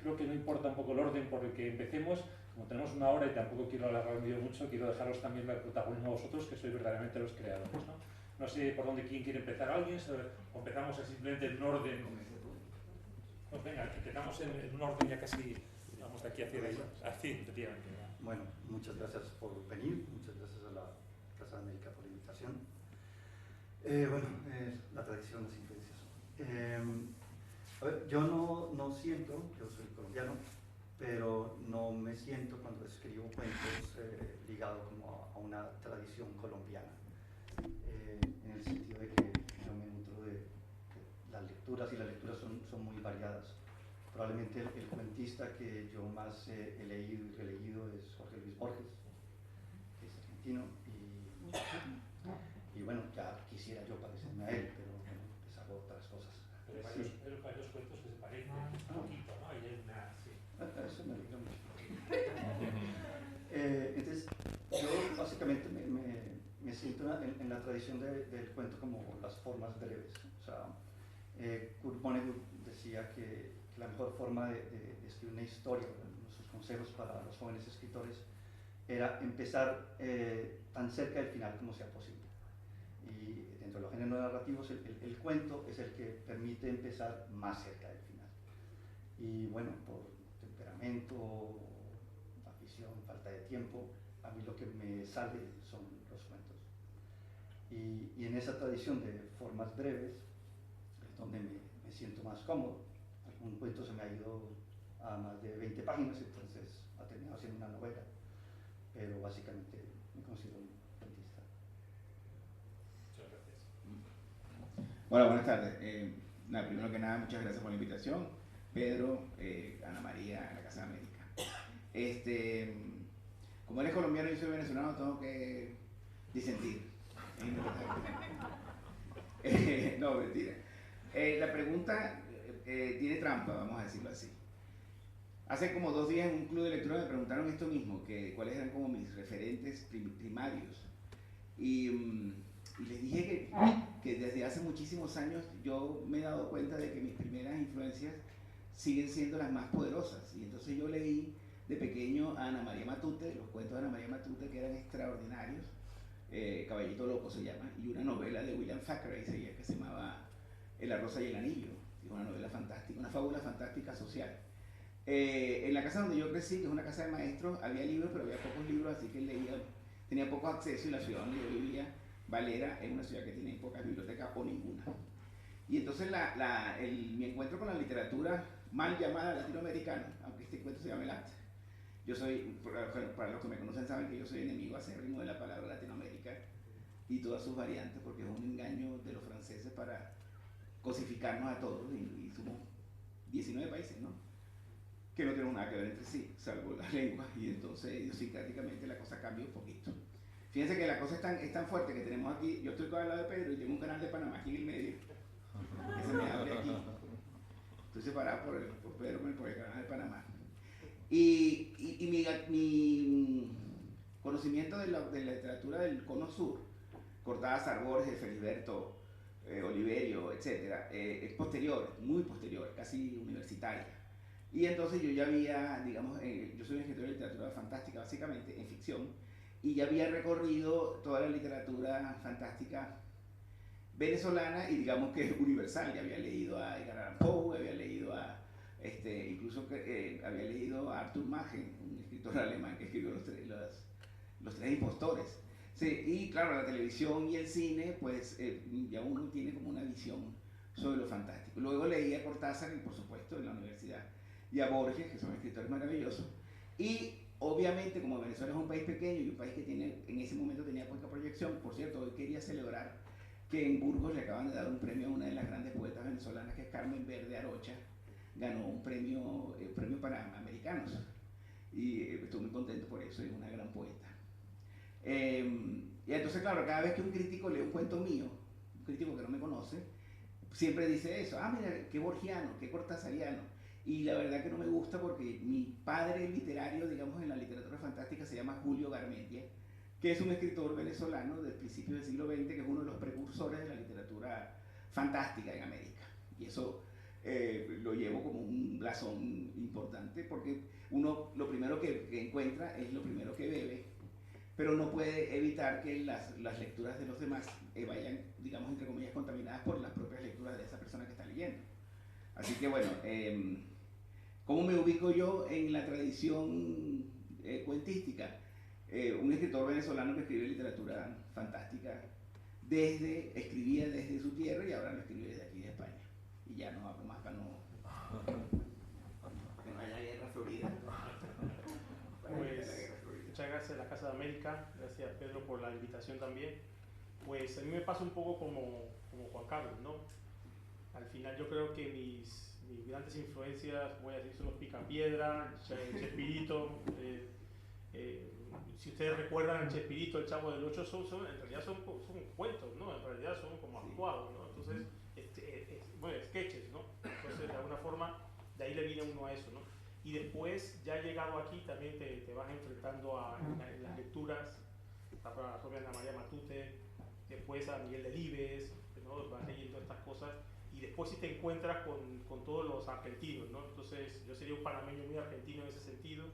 creo que no importa un poco el orden por el que empecemos. Como tenemos una hora y tampoco quiero alargarme yo mucho, quiero dejaros también el protagonismo a vosotros, que sois verdaderamente los creadores, ¿no? No sé por dónde quién quiere empezar. ¿Alguien? ¿O empezamos simplemente en un orden? Pues venga, empezamos en un orden ya casi, vamos de aquí hacia ahí. Así, efectivamente. Bueno, muchas gracias por venir, muchas gracias a la Casa de América por la invitación. La tradición, las influencias. A ver, yo no siento, yo soy colombiano, pero no me siento cuando escribo cuentos ligado como a una tradición colombiana, en el sentido de que yo me nutro de las lecturas, y las lecturas son muy variadas. Probablemente el cuentista que yo más he leído y releído es Jorge Luis Borges, que es argentino, y bueno, ya quisiera yo parecerme a él, pero bueno, pues hago otras cosas. Pero hay varios cuentos que se parecen un poquito, ¿no? Y hay una, sí. Eso me alegra mucho. Entonces, yo básicamente me siento en la tradición del cuento como las formas breves. O sea, Kurt Vonnegut decía que la mejor forma de escribir una historia, sus consejos para los jóvenes escritores, era empezar tan cerca del final como sea posible. Y dentro de los géneros narrativos, el cuento es el que permite empezar más cerca del final. Y bueno, por temperamento, afición, falta de tiempo, a mí lo que me sale son los cuentos. Y en esa tradición de formas breves es donde me siento más cómodo. Algún cuento se me ha ido a más de 20 páginas, entonces ha terminado siendo una novela, pero básicamente me considero un cuentista. Muchas gracias. Hola, buenas tardes. Primero que nada, muchas gracias por la invitación. Pedro, Ana María, a la Casa de América. Como eres colombiano y yo soy venezolano, tengo que disentir. No, mentira. La pregunta tiene trampa, vamos a decirlo así. Hace como 2 días en un club de lectura me preguntaron esto mismo, que cuáles eran como mis referentes primarios. Y les dije que desde hace muchísimos años yo me he dado cuenta de que mis primeras influencias siguen siendo las más poderosas. Y entonces yo leí de pequeño a Ana María Matute, los cuentos de Ana María Matute, que eran extraordinarios. Caballito Loco se llama, y una novela de William Thackeray que se llamaba La Rosa y el Anillo, es una novela fantástica, una fábula fantástica social. En la casa donde yo crecí, que es una casa de maestros, había libros, pero había pocos libros, así que tenía poco acceso, y la ciudad donde yo vivía, Valera, es una ciudad que tiene pocas bibliotecas o ninguna. Y entonces mi encuentro con la literatura mal llamada latinoamericana, aunque este cuento se llama El Arte. Yo soy, para los que me conocen saben que yo soy enemigo acérrimo de la palabra Latinoamérica y todas sus variantes, porque es un engaño de los franceses para cosificarnos a todos, y somos 19 países, ¿no? Que no tenemos nada que ver entre sí, salvo las lenguas, y entonces idiosincráticamente la cosa cambia un poquito. Fíjense que la cosa es tan fuerte que tenemos aquí, yo estoy al lado de Pedro y tengo un canal de Panamá aquí en el medio, que se me abre aquí. Estoy separado por Pedro por el canal de Panamá. Y mi conocimiento de la literatura del Cono Sur, Cortázar, Borges, Feliberto, Oliverio, etc., es posterior, muy posterior, casi universitaria. Y entonces yo ya había, digamos, yo soy un escritor de literatura fantástica básicamente, en ficción, y ya había recorrido toda la literatura fantástica venezolana y digamos que universal. Ya había leído a Edgar Allan Poe, había leído a incluso había leído a Arthur Machen, un escritor alemán que escribió los tres impostores. Sí, y claro, la televisión y el cine, pues ya uno tiene como una visión sobre lo fantástico. Luego leí a Cortázar, y por supuesto en la universidad, y a Borges, que son escritores maravillosos. Y obviamente, como Venezuela es un país pequeño y un país que en ese momento tenía poca proyección, por cierto, hoy quería celebrar que en Burgos le acaban de dar un premio a una de las grandes poetas venezolanas, que es Carmen Verde Arocha. Ganó un premio para americanos, y estoy muy contento por eso, es una gran poeta. Y entonces, claro, cada vez que un crítico lee un cuento mío, un crítico que no me conoce, siempre dice eso: mira, qué borgiano, qué cortázariano. Y la verdad que no me gusta, porque mi padre literario, digamos, en la literatura fantástica se llama Julio Garmendia, que es un escritor venezolano del principio del siglo XX, que es uno de los precursores de la literatura fantástica en América. Y eso lo llevo como un blasón importante, porque uno lo primero que encuentra es lo primero que bebe, pero no puede evitar que las lecturas de los demás vayan, digamos, entre comillas, contaminadas por las propias lecturas de esa persona que está leyendo. Así que bueno, ¿cómo me ubico yo en la tradición cuentística? Un escritor venezolano que escribe literatura fantástica, escribía desde su tierra y ahora lo escribe desde aquí de España. Y ya no hablo más para que no haya guerra florida. Pues, muchas gracias a la Casa de América, gracias Pedro por la invitación también. Pues a mí me pasa un poco como Juan Carlos, ¿no? Al final yo creo que mis grandes influencias, voy a decir, son los Picapiedra, Chespirito. Si ustedes recuerdan Chespirito, El Chavo del Ocho, en realidad son cuentos, ¿no? En realidad son como actuados, ¿no? Entonces, bueno, sketches, ¿no? Entonces, de alguna forma, de ahí le viene uno a eso, ¿no? Y después, ya llegado aquí, también te vas enfrentando en las lecturas, a la propia Ana María Matute, después a Miguel Delibes, ¿no? Vas leyendo estas cosas, y después si te encuentras con todos los argentinos, ¿no? Entonces, yo sería un panameño muy argentino en ese sentido,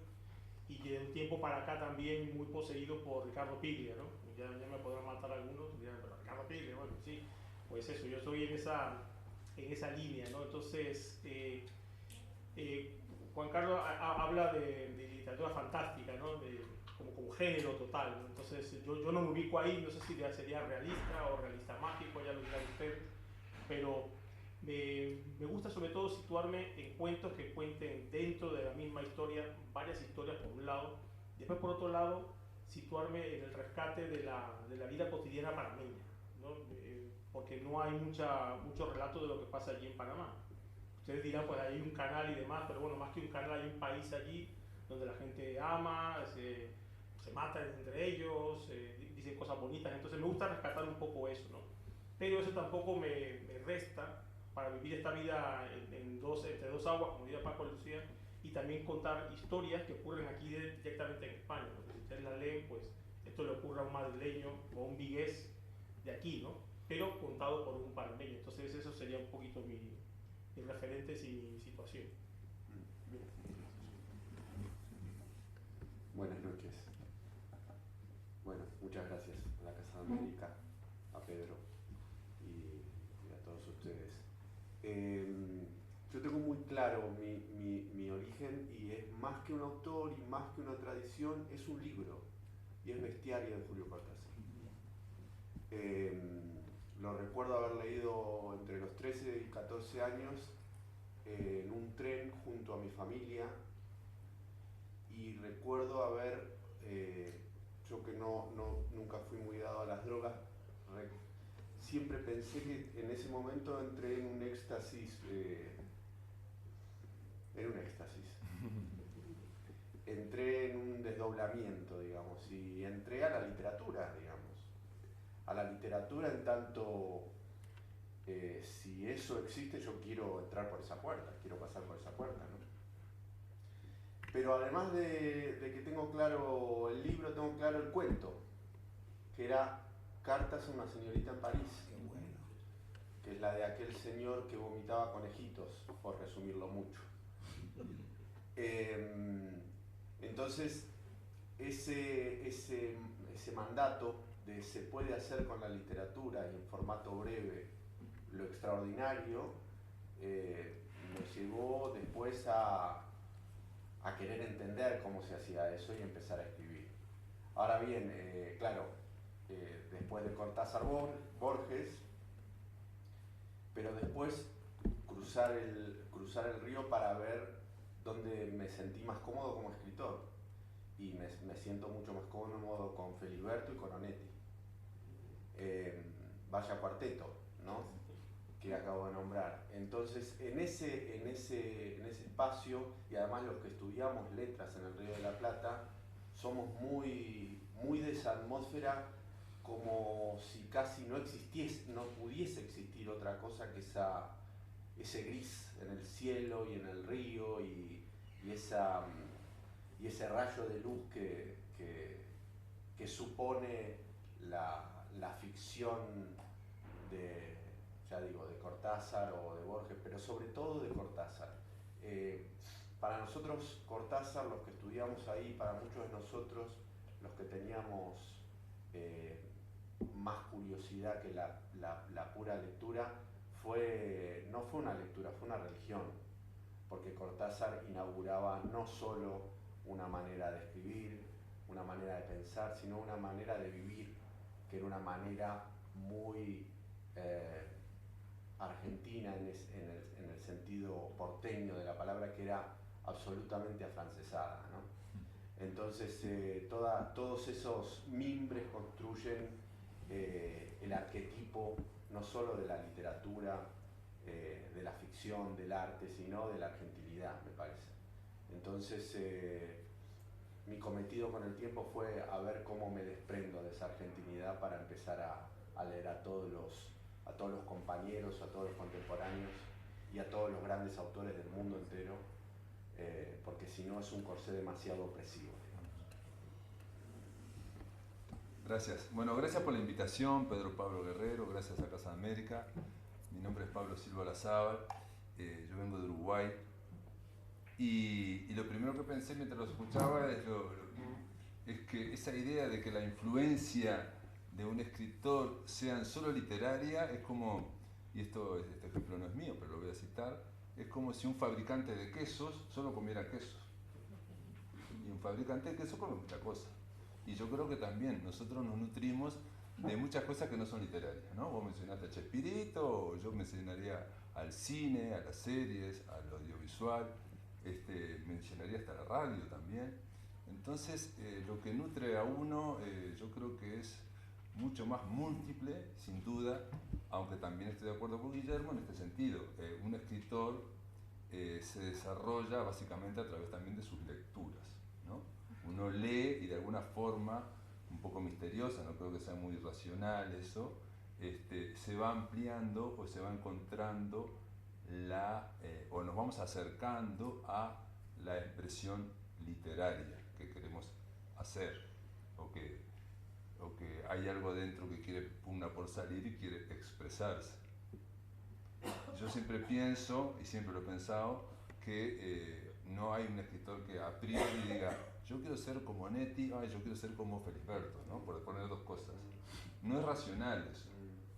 y de un tiempo para acá también muy poseído por Ricardo Piglia, ¿no? Ya me podrán matar algunos, dirán, pero Ricardo Piglia, bueno, sí, pues eso, yo estoy en esa línea, ¿no? Entonces, Juan Carlos habla de literatura fantástica, ¿no? Como género total, ¿no? Entonces yo no me ubico ahí, no sé si sería realista o realista mágico, ya lo dirán ustedes, pero me gusta sobre todo situarme en cuentos que cuenten dentro de la misma historia, varias historias por un lado, después por otro lado situarme en el rescate de la vida cotidiana panameña, ¿no? Porque no hay mucho relato de lo que pasa allí en Panamá. Ustedes dirán, pues hay un canal y demás, pero bueno, más que un canal hay un país allí donde la gente ama, se matan entre ellos, dicen cosas bonitas, entonces me gusta rescatar un poco eso, ¿no? Pero eso tampoco me resta para vivir esta vida entre dos aguas, como diría Paco Lucía, y también contar historias que ocurren aquí directamente en España, ¿no? Si ustedes la leen, pues esto le ocurre a un madrileño o a un vigués de aquí, ¿no? Pero contado por un panameño, entonces eso sería un poquito mis referentes y mi situación. Bien. Buenas noches. Bueno, muchas gracias a la Casa de América, a Pedro y a todos ustedes. Yo tengo muy claro mi origen y es más que un autor y más que una tradición, es un libro y es Bestiario de Julio Cortázar. Lo recuerdo haber leído entre los 13 y 14 años en un tren junto a mi familia y recuerdo haber, yo que nunca fui muy dado a las drogas, siempre pensé que en ese momento entré en un éxtasis, entré en un desdoblamiento, digamos, y entré a la literatura, digamos, a la literatura en tanto, si eso existe, yo quiero entrar por esa puerta, quiero pasar por esa puerta, ¿no? Pero además de que tengo claro el libro, tengo claro el cuento, que era Cartas a una señorita en París. Qué bueno. Que es la de aquel señor que vomitaba conejitos, por resumirlo mucho. Entonces, ese mandato de se puede hacer con la literatura y en formato breve lo extraordinario, me llevó después a querer entender cómo se hacía eso y empezar a escribir. Ahora bien, claro, después de Cortázar Borges, pero después cruzar el río para ver dónde me sentí más cómodo como escritor. Y me siento mucho más cómodo con Feliberto y con Onetti. Vaya cuarteto, ¿no? Que acabo de nombrar. Entonces, en ese espacio, y además los que estudiamos letras en el Río de la Plata, somos muy de esa atmósfera, como si casi no pudiese existir otra cosa que ese gris en el cielo y en el río y ese rayo de luz que supone la ficción ya digo, de Cortázar o de Borges, pero sobre todo de Cortázar. Para nosotros Cortázar, los que estudiamos ahí, para muchos de nosotros, los que teníamos más curiosidad que la pura lectura, no fue una lectura, fue una religión, porque Cortázar inauguraba no solo una manera de escribir, una manera de pensar, sino una manera de vivir, que era una manera muy argentina en el sentido porteño de la palabra, que era absolutamente afrancesada, ¿no? Entonces todos esos mimbres construyen el arquetipo no solo de la literatura, de la ficción, del arte, sino de la argentinidad, me parece. Entonces mi cometido con el tiempo fue a ver cómo me desprendo de esa argentinidad para empezar a leer a todos los compañeros, a todos los contemporáneos y a todos los grandes autores del mundo entero, porque si no es un corsé demasiado opresivo, digamos. Gracias. Bueno, gracias por la invitación, Pedro Pablo Guerrero, gracias a Casa de América. Mi nombre es Pablo Silva Lazábal, yo vengo de Uruguay. Y lo primero que pensé mientras los escuchaba es que esa idea de que la influencia de un escritor sea solo literaria es como, y este ejemplo no es mío, pero lo voy a citar, es como si un fabricante de quesos solo comiera quesos. Y un fabricante de quesos come muchas cosas. Y yo creo que también nosotros nos nutrimos de muchas cosas que no son literarias, ¿no? Vos mencionaste a Chespirito, o yo mencionaría al cine, a las series, al audiovisual, mencionaría hasta la radio también. Entonces, lo que nutre a uno, yo creo que es mucho más múltiple, sin duda, aunque también estoy de acuerdo con Guillermo en este sentido. Un escritor se desarrolla básicamente a través también de sus lecturas, ¿no? Uno lee y de alguna forma, un poco misteriosa, no creo que sea muy racional eso, se va ampliando o se va encontrando o nos vamos acercando a la expresión literaria que queremos hacer, o que hay algo dentro que quiere pugna por salir y quiere expresarse. Yo siempre pienso, y siempre lo he pensado, que no hay un escritor que a priori diga yo quiero ser como Onetti, yo quiero ser como Felisberto, ¿no? Por poner dos cosas. No es racional eso.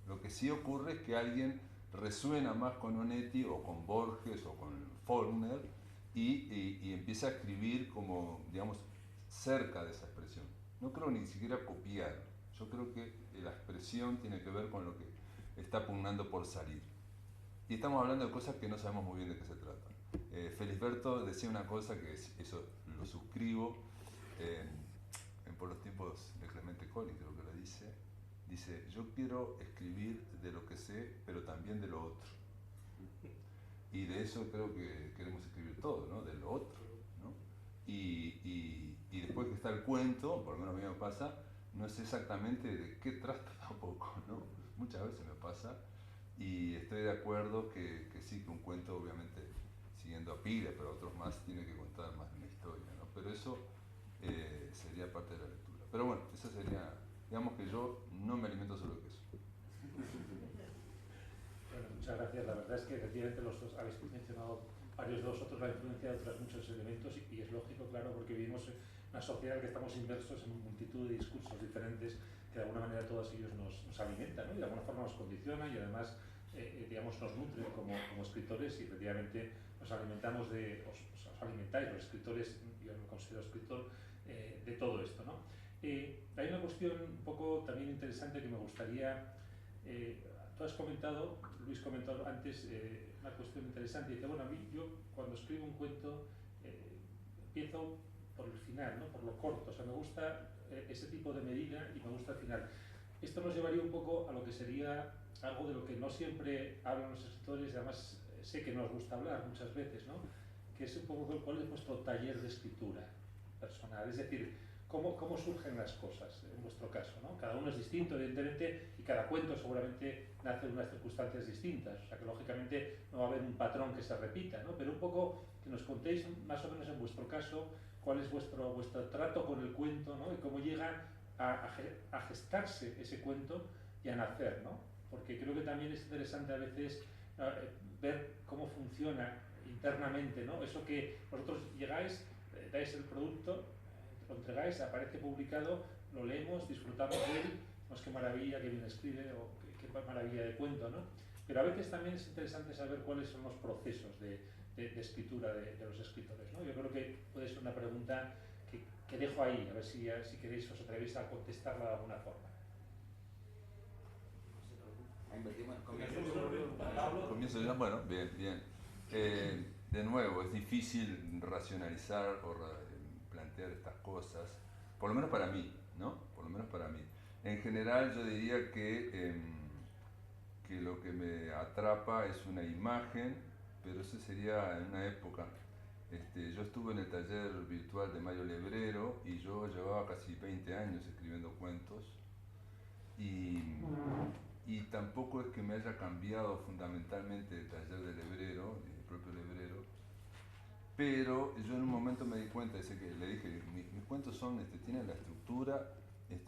Lo que sí ocurre es que alguien resuena más con Onetti o con Borges o con Faulkner y empieza a escribir como, digamos, cerca de esa expresión. No creo ni siquiera copiar. Yo creo que la expresión tiene que ver con lo que está pugnando por salir. Y estamos hablando de cosas que no sabemos muy bien de qué se trata. Felisberto decía una cosa que eso lo suscribo, por los tiempos de Clemente Colli, creo que lo dice, yo quiero escribir de lo que sé, pero también de lo otro. Y de eso creo que queremos escribir todo, ¿no? De lo otro, ¿no? Y después que está el cuento, por lo menos a mí me pasa, no sé exactamente de qué trata tampoco, ¿no? Muchas veces me pasa, y estoy de acuerdo que sí, que un cuento obviamente siguiendo a Pires, pero otros más tiene que contar más de una historia, ¿no? Pero eso sería parte de la lectura. Pero bueno, eso sería, digamos que yo no me alimento solo de queso. Bueno, muchas gracias. La verdad es que efectivamente los dos habéis mencionado varios de vosotros la influencia de otros muchos elementos y es lógico, claro, porque vivimos en una sociedad en que estamos inmersos en multitud de discursos diferentes que de alguna manera todos ellos nos alimentan, ¿no? Y de alguna forma nos condicionan y además digamos, nos nutren como escritores y efectivamente nos alimentamos os alimentáis los escritores, yo me considero escritor, de todo esto, ¿no? Hay una cuestión un poco también interesante que me gustaría, tú has comentado, Luis comentó antes una cuestión interesante, dice, bueno, a mí yo cuando escribo un cuento empiezo por el final, ¿no? Por lo corto, o sea, me gusta ese tipo de medida y me gusta el final. Esto nos llevaría un poco a lo que sería algo de lo que no siempre hablan los escritores y además sé que nos gusta hablar muchas veces, ¿no? Que es un poco cuál es vuestro taller de escritura personal, es decir, cómo surgen las cosas en vuestro caso, ¿no? Cada uno es distinto, evidentemente, y cada cuento seguramente nace en unas circunstancias distintas, o sea que lógicamente no va a haber un patrón que se repita, ¿no? Pero un poco que nos contéis más o menos en vuestro caso cuál es vuestro trato con el cuento, ¿no? Y cómo llega a gestarse ese cuento y a nacer, ¿no? porque creo que también es interesante a veces ver cómo funciona internamente, ¿no? Eso que vosotros llegáis, dais el producto, lo entregáis, aparece publicado, lo leemos, disfrutamos de él, pues qué maravilla, qué bien escribe, o qué maravilla de cuento, ¿no? Pero a veces también es interesante saber cuáles son los procesos de escritura de los escritores, ¿no? Yo creo que puede ser una pregunta que dejo ahí, a ver si queréis os atrevéis a contestarla de alguna forma. Comienzo yo. Bueno, bien, bien. De nuevo, es difícil racionalizar o plantear estas cosas, por lo menos para mí, ¿no? Por lo menos para mí. En general yo diría que lo que me atrapa es una imagen, pero eso sería en una época. Yo estuve en el taller virtual de Mario Lebrero y yo llevaba casi 20 años escribiendo cuentos y tampoco es que me haya cambiado fundamentalmente el taller de Lebrero, el propio Lebrero, pero yo en un momento me di cuenta, le dije, mis cuentos tienen la estructura,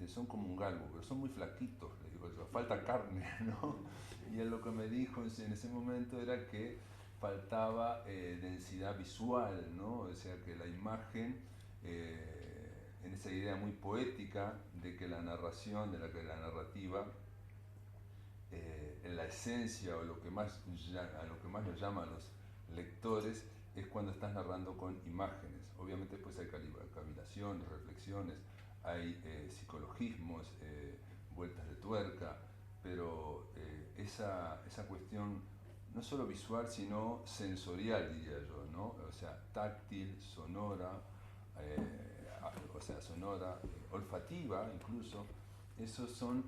son como un galgo, pero son muy flaquitos, le digo yo, falta carne, ¿no? Y él lo que me dijo en ese momento era que faltaba densidad visual, ¿no? O sea, que la imagen, en esa idea muy poética de que la narración, de que la narrativa, en la esencia o a lo que más nos llama a los lectores es cuando estás narrando con imágenes. Obviamente después hay cavilaciones, reflexiones, hay psicologismos, vueltas de tuerca, pero esa cuestión no solo visual, sino sensorial, diría yo, ¿no? O sea, táctil, sonora, olfativa incluso, esos son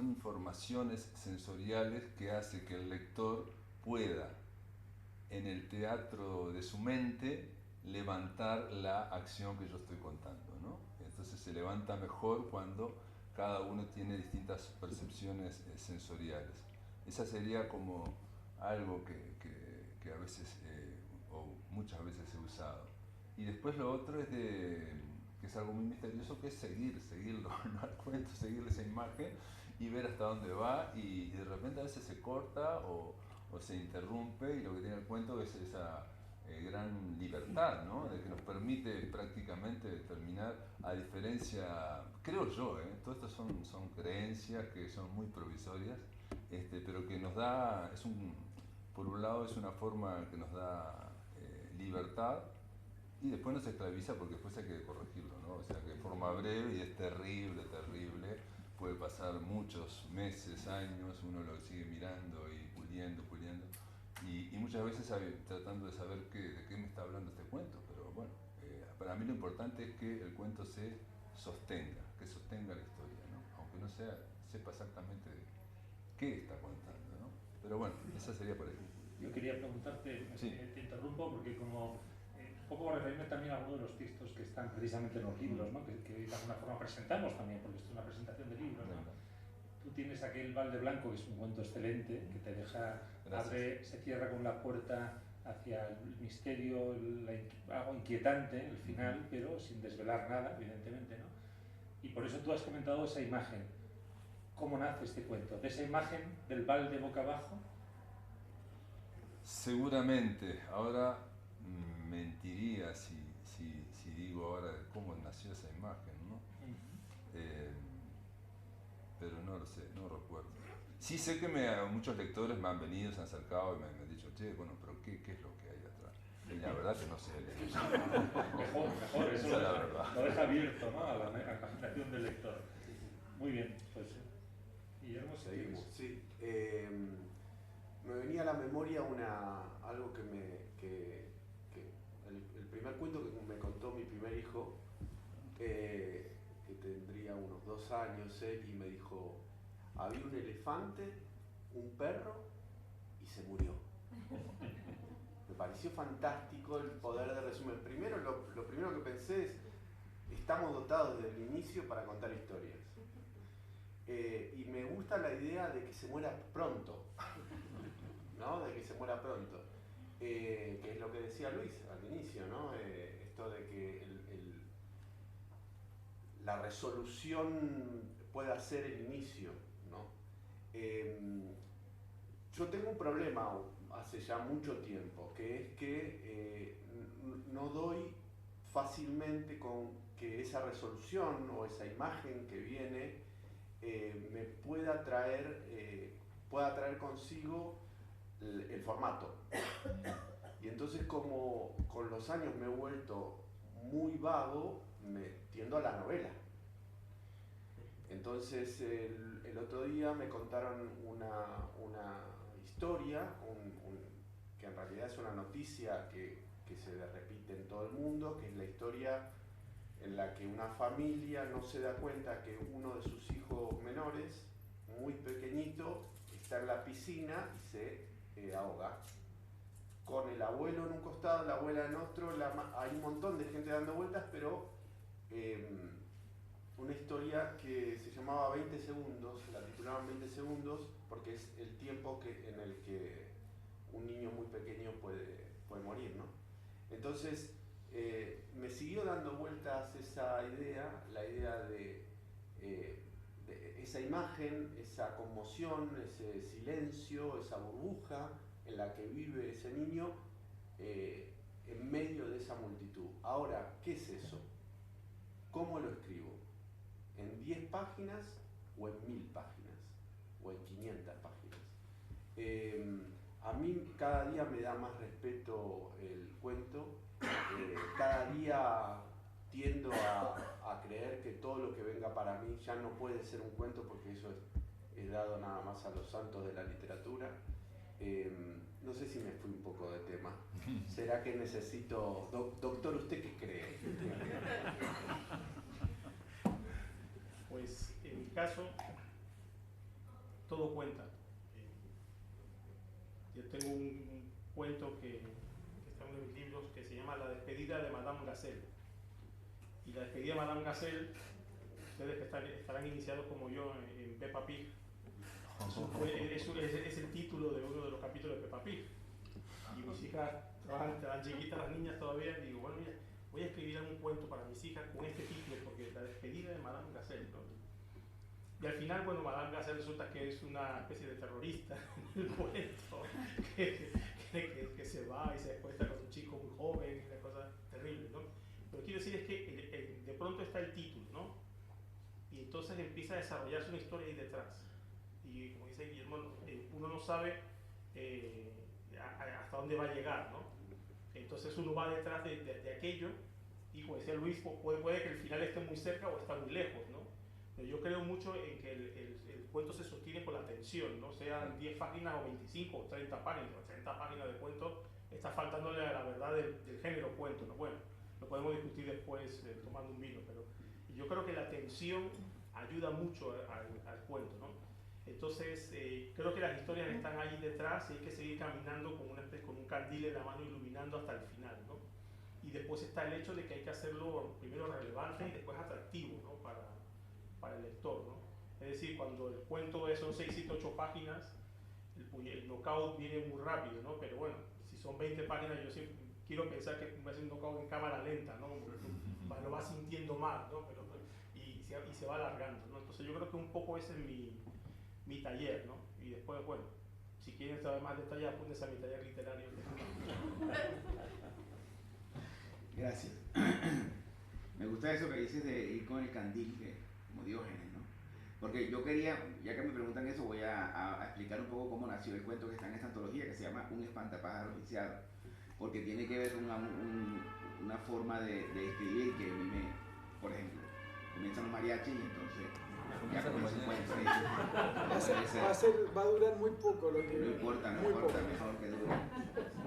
informaciones sensoriales que hace que el lector pueda, en el teatro de su mente, levantar la acción que yo estoy contando, ¿no? Entonces se levanta mejor cuando cada uno tiene distintas percepciones sensoriales. Esa sería como algo que a veces, o muchas veces he usado. Y después lo otro es que es algo muy misterioso, que es seguirlo, ¿no? Al cuento, seguirle esa imagen y ver hasta dónde va, y de repente a veces se corta o se interrumpe, y lo que tiene el cuento es esa gran libertad, ¿no? De que nos permite prácticamente terminar, a diferencia, creo yo, todo esto son creencias que son muy provisorias, pero que nos da, por un lado es una forma que nos da libertad, y después nos esclaviza porque después hay que corregirlo, ¿no? O sea, que de forma breve, y es terrible, puede pasar muchos meses, años, uno lo sigue mirando y puliendo, y muchas veces tratando de saber de qué me está hablando este cuento, pero bueno, para mí lo importante es que el cuento se sostenga, que sostenga la historia, ¿no? Aunque no sepa exactamente qué está contando, ¿no? Pero bueno, esa sería por ahí. Yo quería preguntarte, sí. Te interrumpo porque como un poco referirme también a algunos de los textos que están precisamente en los libros, ¿no? que de alguna forma presentamos también, porque esto es una presentación de libros, ¿no? Tú tienes aquel Balde Blanco, que es un cuento excelente, que te deja, se cierra con la puerta hacia el misterio, algo inquietante, el final, pero sin desvelar nada, evidentemente, ¿no? Y por eso tú has comentado esa imagen. ¿Cómo nace este cuento? ¿De esa imagen del balde boca abajo? Seguramente. Ahora mentiría si digo ahora cómo nació esa imagen, ¿no? Pero no lo sé, no recuerdo. Sí sé que muchos lectores me han venido, se han acercado y me han dicho, che, bueno, pero ¿qué es lo que hay atrás? Y la verdad que no sé. Mejor, eso esa es la verdad. Lo deja abierto, ¿no? A la imaginación del lector. Muy bien, pues Guillermo, seguimos. Sí, me venía a la memoria algo el primer cuento que me contó mi primer hijo, que tendría unos 2 años él, y me dijo, había un elefante, un perro y se murió. Me pareció fantástico el poder de resumen. Primero, lo primero que pensé es, estamos dotados desde el inicio para contar historias. Y me gusta la idea de que se muera pronto, ¿no? De que se muera pronto. Que es lo que decía Luis al inicio, ¿no? Esto de que la resolución pueda ser el inicio, ¿no? Yo tengo un problema hace ya mucho tiempo, que es que no doy fácilmente con que esa resolución o esa imagen que viene me pueda traer consigo el formato. Y entonces, como con los años me he vuelto muy vago, me tiendo a la novela. Entonces el otro día me contaron una historia, que en realidad es una noticia que se repite en todo el mundo, que es la historia en la que una familia no se da cuenta que uno de sus hijos menores, muy pequeñito, está en la piscina y se ahoga. Con el abuelo en un costado, la abuela en otro, hay un montón de gente dando vueltas, pero una historia que se llamaba 20 segundos, la titulaban 20 segundos, porque es el tiempo en el que un niño muy pequeño puede morir, ¿no? Entonces, me siguió dando vueltas esa idea, la idea de esa imagen, esa conmoción, ese silencio, esa burbuja en la que vive ese niño en medio de esa multitud. Ahora, ¿qué es eso? ¿Cómo lo escribo? ¿En 10 páginas o en 1000 páginas? ¿O en 500 páginas? A mí cada día me da más respeto el cuento. Cada día tiendo a creer que todo lo que venga para mí ya no puede ser un cuento, porque eso es dado nada más a los santos de la literatura. No sé si me fui un poco de tema. ¿Será que necesito... Doctor, ¿usted qué cree? Pues en mi caso, todo cuenta. Yo tengo un cuento que está en uno de mis libros que se llama La despedida de Madame Gazelle. Y la despedida de Madame Gazelle, ustedes que estarán iniciados como yo en Peppa Pig, es el título de uno de los capítulos de Peppa Pig. Y mis hijas tan chiquitas, las niñas todavía, digo, bueno, mira, voy a escribir un cuento para mis hijas con este título, porque la despedida de Madame Gazelle, ¿no? Y al final, bueno, Madame Gazelle resulta que es una especie de terrorista en el cuento, que se va y se acuesta con un chico muy joven, y una cosa terrible, ¿no? Lo que quiero decir es que de pronto está el título, ¿no? Y entonces empieza a desarrollarse una historia ahí detrás. Y como dice Guillermo, uno no sabe hasta dónde va a llegar, ¿no? Entonces uno va detrás de aquello, y como decía Luis, puede que el final esté muy cerca o está muy lejos, ¿no? Pero yo creo mucho en que el cuento se sostiene con la tensión, ¿no? Sean 10 páginas o 25 o 30 páginas, 80 páginas de cuento, está faltándole a la verdad del género cuento, ¿no? Bueno, lo podemos discutir después tomando un vino, pero yo creo que la tensión ayuda mucho al cuento, ¿no? Entonces, creo que las historias están ahí detrás y hay que seguir caminando con un candil en la mano iluminando hasta el final, ¿no? Y después está el hecho de que hay que hacerlo primero relevante y después atractivo, ¿no? Para el lector, ¿no? Es decir, cuando el cuento son 6, 7, 8 páginas, el knockout viene muy rápido, ¿no? Pero bueno, si son 20 páginas, yo siempre quiero pensar que va a ser un knockout en cámara lenta, ¿no? Lo va sintiendo más, ¿no? Y se va alargando, ¿no? Entonces yo creo que un poco ese es mi taller, ¿no? Y después, bueno, si quieren saber más detalles, apúntense a mi taller literario. Gracias. Me gusta eso que dices de ir con el candil, como Diógenes, ¿no? Porque yo quería, ya que me preguntan eso, voy a explicar un poco cómo nació el cuento que está en esta antología, que se llama Un espantapájaros lisiado, porque tiene que ver con una forma de escribir que a mí por ejemplo, comienzan los mariachis y entonces ya comienza un cuento ahí. Va a durar muy poco lo que... No importa, mejor que dure.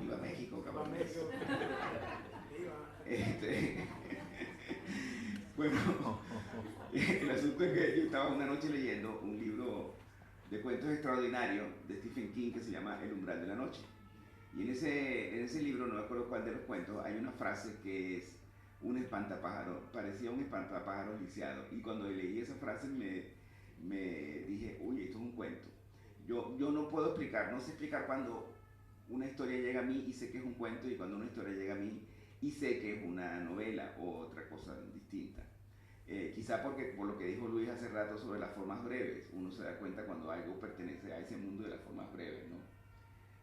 Viva México, cabrón. Viva México. Bueno, el asunto es que yo estaba una noche leyendo un libro de cuentos extraordinarios de Stephen King que se llama El umbral de la noche. Y en ese libro, no me acuerdo cuál de los cuentos, hay una frase que es un espantapájaro, parecía un espantapájaro lisiado. Y cuando leí esa frase me dije, uy, esto es un cuento. Yo no puedo explicar, no sé explicar cuando una historia llega a mí y sé que es un cuento, y cuando una historia llega a mí y sé que es una novela o otra cosa distinta. Quizá porque, por lo que dijo Luis hace rato sobre las formas breves, uno se da cuenta cuando algo pertenece a ese mundo de las formas breves, ¿no?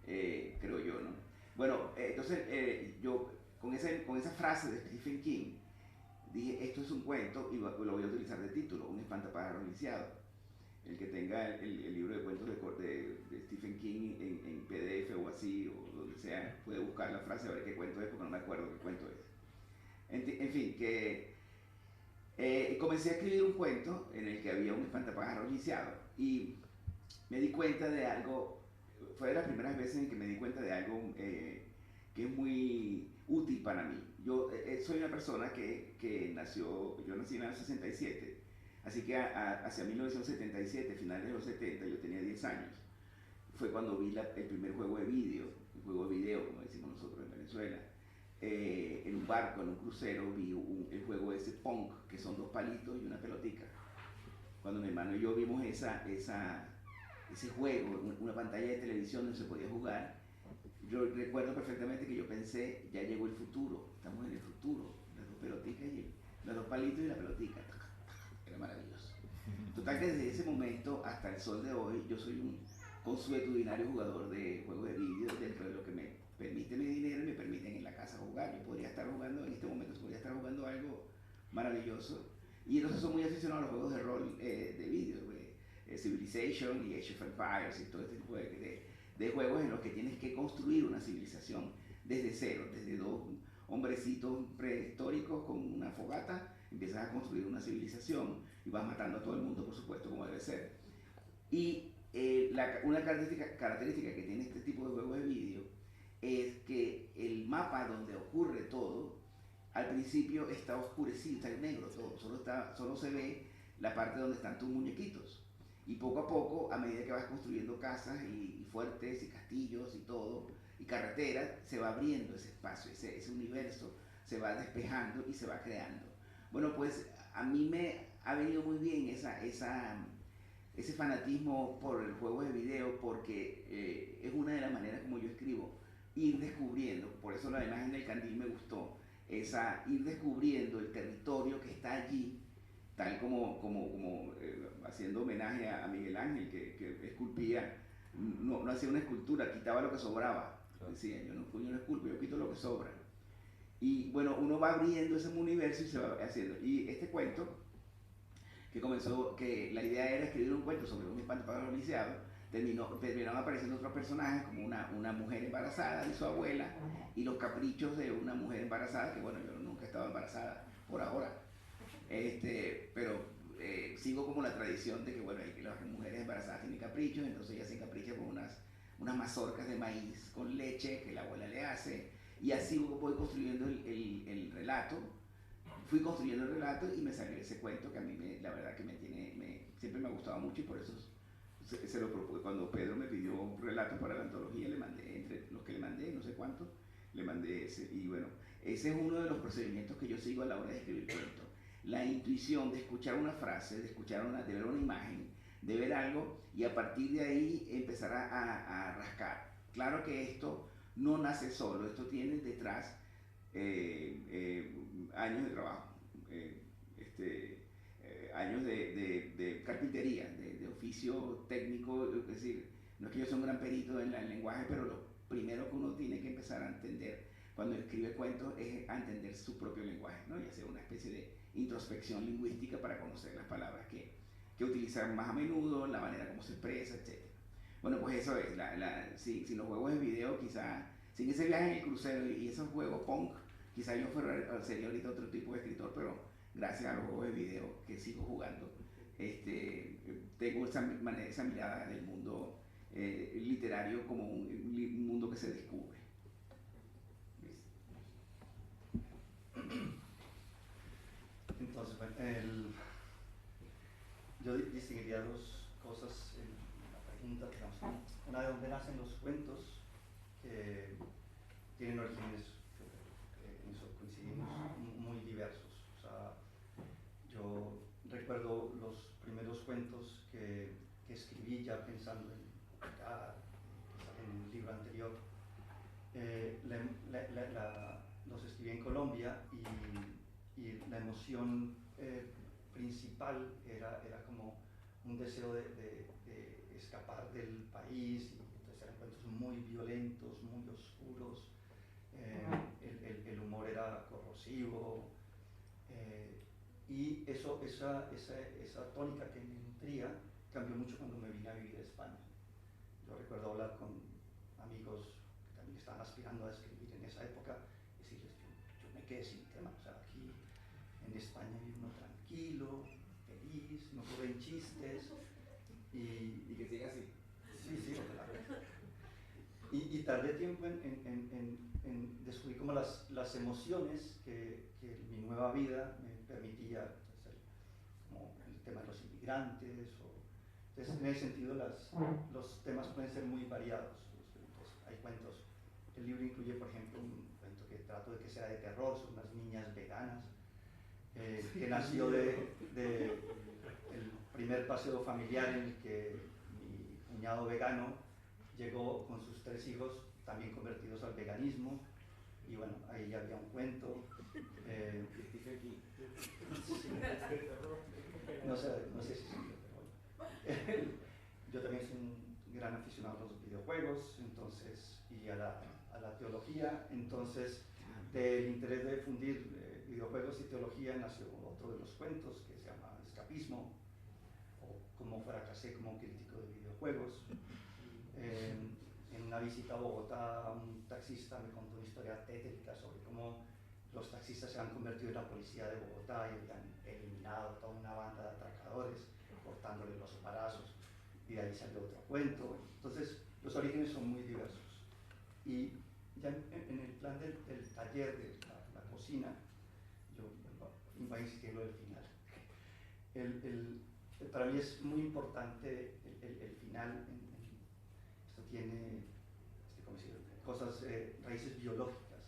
Creo yo, ¿no? Bueno, entonces yo con esa frase de Stephen King dije, esto es un cuento y lo voy a utilizar de título, Un espantapájaros lisiado. El que tenga el libro de cuentos de Stephen King en PDF o así, o donde sea, puede buscar la frase a ver qué cuento es, porque no me acuerdo qué cuento es. En fin, que comencé a escribir un cuento en el que había un espantapájaros lisiado y me di cuenta de algo. Fue de las primeras veces en que me di cuenta de algo que es muy útil para mí. Yo soy una persona que nació, yo nací en el 67, así que hacia 1977, finales de los 70, yo tenía 10 años. Fue cuando vi el primer juego de video, como decimos nosotros en Venezuela. En un barco, en un crucero, vi el juego ese Pong, que son 2 palitos y una pelotica. Cuando mi hermano y yo vimos ese juego, una pantalla de televisión donde se podía jugar, yo recuerdo perfectamente que yo pensé, ya llegó el futuro, estamos en el futuro, las 2 peloticas y los 2 palitos y la pelotica, era maravilloso. Total que desde ese momento hasta el sol de hoy, yo soy un consuetudinario jugador de juegos de vídeo, dentro de lo que me permite mi dinero y me permiten en la casa jugar. Yo podría estar jugando, en este momento podría estar jugando algo maravilloso, y entonces soy muy aficionado a los juegos de rol de vídeo, Civilization y Age of Empires y todo este tipo de juegos en los que tienes que construir una civilización desde cero, desde 2 hombrecitos prehistóricos con una fogata, empiezas a construir una civilización y vas matando a todo el mundo, por supuesto, como debe ser. Y una característica que tiene este tipo de juegos de vídeo es que el mapa donde ocurre todo, al principio está oscurecido, está en negro todo, solo se ve la parte donde están tus muñequitos. Y poco a poco, a medida que vas construyendo casas y fuertes y castillos y todo, y carreteras, se va abriendo ese espacio, ese universo se va despejando y se va creando. Bueno, pues a mí me ha venido muy bien ese fanatismo por el juego de video, porque es una de las maneras como yo escribo, ir descubriendo, por eso la imagen del candil me gustó, ir descubriendo el territorio que está allí, tal como haciendo homenaje a Miguel Ángel, que esculpía, no hacía una escultura, quitaba lo que sobraba. Decía, yo no esculpo, yo quito lo que sobra. Y bueno, uno va abriendo ese universo y se va haciendo. Y este cuento, que la idea era escribir un cuento sobre un espantapájaros lisiado, terminaron apareciendo otros personajes, como una mujer embarazada y su abuela, y los caprichos de una mujer embarazada, que bueno, yo nunca he estado embarazada por ahora. Pero sigo como la tradición de que, bueno, las mujeres embarazadas tienen caprichos, entonces ellas se encaprichan con unas mazorcas de maíz con leche que la abuela le hace, y así voy construyendo el relato. Fui construyendo el relato y me salió ese cuento que a mí la verdad que siempre me ha gustado mucho, y por eso se lo propuse. Cuando Pedro me pidió un relato para la antología, le mandé, entre los que le mandé, no sé cuántos, le mandé ese. Y bueno, ese es uno de los procedimientos que yo sigo a la hora de escribir cuentos. La intuición de escuchar una frase, de ver una imagen, de ver algo, y a partir de ahí empezar a rascar. Claro que esto no nace solo, esto tiene detrás años de trabajo, años de carpintería, de oficio técnico. Es decir, no es que yo sea un gran perito en el lenguaje, pero lo primero que uno tiene que empezar a entender cuando escribe cuentos es a entender su propio lenguaje, ¿no? Y hacer una especie de introspección lingüística para conocer las palabras que utilizar más a menudo, la manera como se expresa, etc. Bueno, pues eso es, sin los juegos de video, quizá, sin ese viaje en el crucero y esos juegos punk, quizá yo sería ahorita otro tipo de escritor, pero gracias a los juegos de video que sigo jugando, tengo esa mirada del mundo literario como un mundo que se descubre. Entonces, bueno, yo distinguiría 2 cosas en la pregunta, digamos. Una, de dónde nacen los cuentos, que tienen orígenes, en eso coincidimos, muy diversos. O sea, yo recuerdo los primeros cuentos que escribí ya pensando en el libro anterior. Los escribí en Colombia, y la emoción principal era como un deseo de escapar del país, y entonces eran cuentos muy violentos, muy oscuros, el humor era corrosivo, y esa tónica que me nutría cambió mucho cuando me vine a vivir a España. Yo recuerdo hablar con amigos que también estaban aspirando a escribir en esa época, y decirles, yo me quedé sin tema, o sea, aquí en España vive uno tranquilo, feliz, no ocurren chistes, y que siga así. Sí, claro. Y tardé tiempo en descubrir como las emociones que mi nueva vida me permitía hacer, como el tema de los inmigrantes. Entonces, en ese sentido, los temas pueden ser muy variados. Hay cuentos. El libro incluye, por ejemplo, un cuento que trato de que sea de terror, son unas niñas veganas, que nació de el primer paseo familiar en el que mi cuñado vegano llegó con sus 3 hijos también convertidos al veganismo, y bueno, ahí ya había un cuento. Aquí. Sí, no sé si siempre, pero bueno. Yo también soy un gran aficionado a los videojuegos, entonces, y a la teología, entonces del interés de difundir videojuegos y teología nació otro de los cuentos que se llama Escapismo, o Cómo fracasé como crítico de videojuegos. En una visita a Bogotá, un taxista me contó una historia tétrica sobre cómo los taxistas se han convertido en la policía de Bogotá y habían eliminado toda una banda de atracadores, cortándole los embarazos, y de ahí salió otro cuento. Entonces, los orígenes son muy diversos. Y ya en el plan del taller de la cocina, yo voy a insistir en lo del final. Para mí es muy importante el final. Esto tiene cosas, raíces biológicas.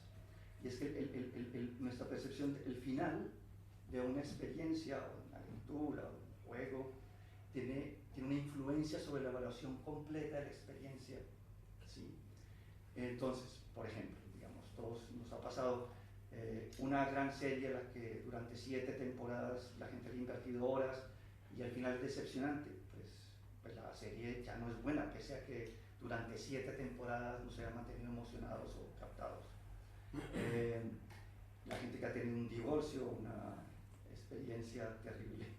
Y es que nuestra percepción del final de una experiencia, o de una lectura, o de un juego, tiene una influencia sobre la evaluación completa de la experiencia. ¿Sí? Entonces, por ejemplo, digamos, todos nos ha pasado una gran serie a la que durante 7 temporadas la gente le ha invertido horas y al final es decepcionante. Pues la serie ya no es buena, pese a que durante 7 temporadas nos hayan mantenido emocionados o captados. La gente que ha tenido un divorcio, una experiencia terrible,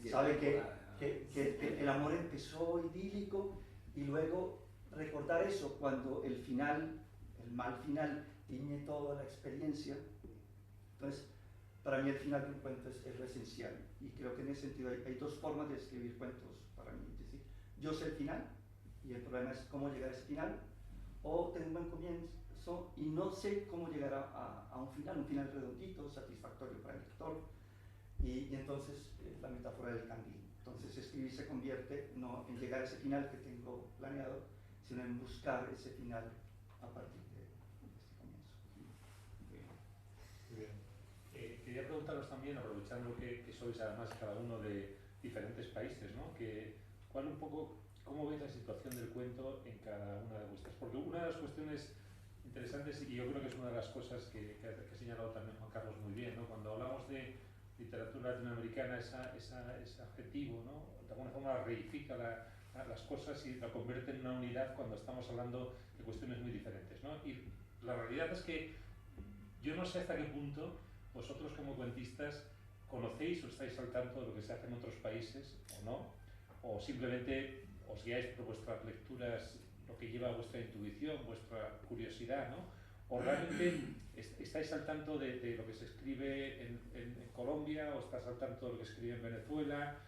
sabe que el amor empezó idílico, y luego recordar eso cuando el final, el mal final, tiñe toda la experiencia. Entonces, para mí el final de un cuento es lo esencial, y creo que en ese sentido hay 2 formas de escribir cuentos para mí. Es decir, yo sé el final y el problema es cómo llegar a ese final, o tengo un buen comienzo y no sé cómo llegar a un final redondito, satisfactorio para el lector, y entonces la metáfora del candil. Entonces escribir se convierte no en llegar a ese final que tengo planeado, sino en buscar ese final a partir de este comienzo. Muy bien. Quería preguntaros también, aprovechando que sois además cada uno de diferentes países, ¿no? ¿Cuál un poco, cómo veis la situación del cuento en cada una de vuestras? Porque una de las cuestiones interesantes, y yo creo que es una de las cosas que ha señalado también Juan Carlos muy bien, ¿no? Cuando hablamos de literatura latinoamericana, ese adjetivo, ¿no? De alguna forma reifica las cosas y la convierte en una unidad cuando estamos hablando de cuestiones muy diferentes, ¿no? Y la realidad es que yo no sé hasta qué punto vosotros como cuentistas conocéis o estáis al tanto de lo que se hace en otros países o no, o simplemente os guiáis por vuestras lecturas, lo que lleva a vuestra intuición, vuestra curiosidad, ¿no? O realmente estáis al tanto de lo que se escribe en Colombia, o estáis al tanto de lo que se escribe en Venezuela,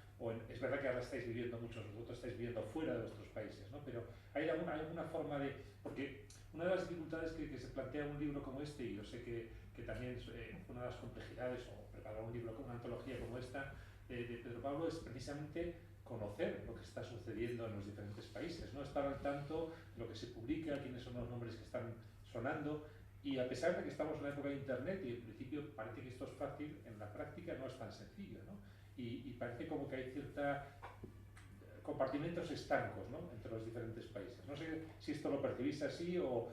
es verdad que ahora estáis viviendo, muchos de vosotros estáis viviendo fuera de vuestros países, ¿no? Pero hay alguna forma de... Porque una de las dificultades que se plantea un libro como este, y yo sé que también es una de las complejidades, o preparar un libro, una antología como esta, de Pedro Pablo, es precisamente conocer lo que está sucediendo en los diferentes países, ¿no? Estar al tanto de lo que se publica, quiénes son los nombres que están sonando, y a pesar de que estamos en la época de internet y en principio parece que esto es fácil, en la práctica no es tan sencillo, ¿no? Y parece como que hay ciertos compartimentos estancos, ¿no? Entre los diferentes países. No sé si esto lo percibís así o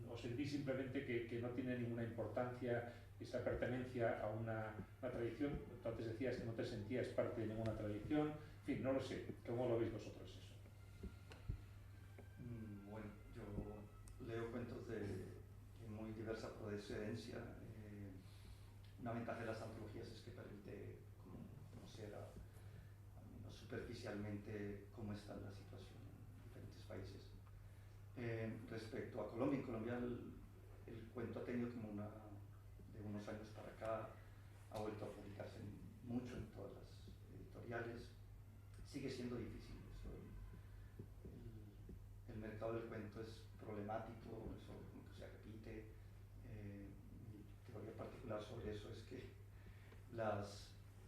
o sentís simplemente que no tiene ninguna importancia esa pertenencia a una tradición? Tú antes decías que no te sentías parte de ninguna tradición, en fin, no lo sé, ¿cómo lo veis vosotros eso? Bueno, yo leo cuentos de muy diversa procedencia. Una ventaja de las antologías es que permite conocer al menos superficialmente cómo está la situación en diferentes países. Respecto a Colombia, en Colombia el cuento ha tenido como de unos años para acá, ha vuelto a publicarse mucho en todas las editoriales. Sigue siendo difícil eso. El mercado del cuento es problemático, eso como que se repite. Mi teoría particular sobre eso es que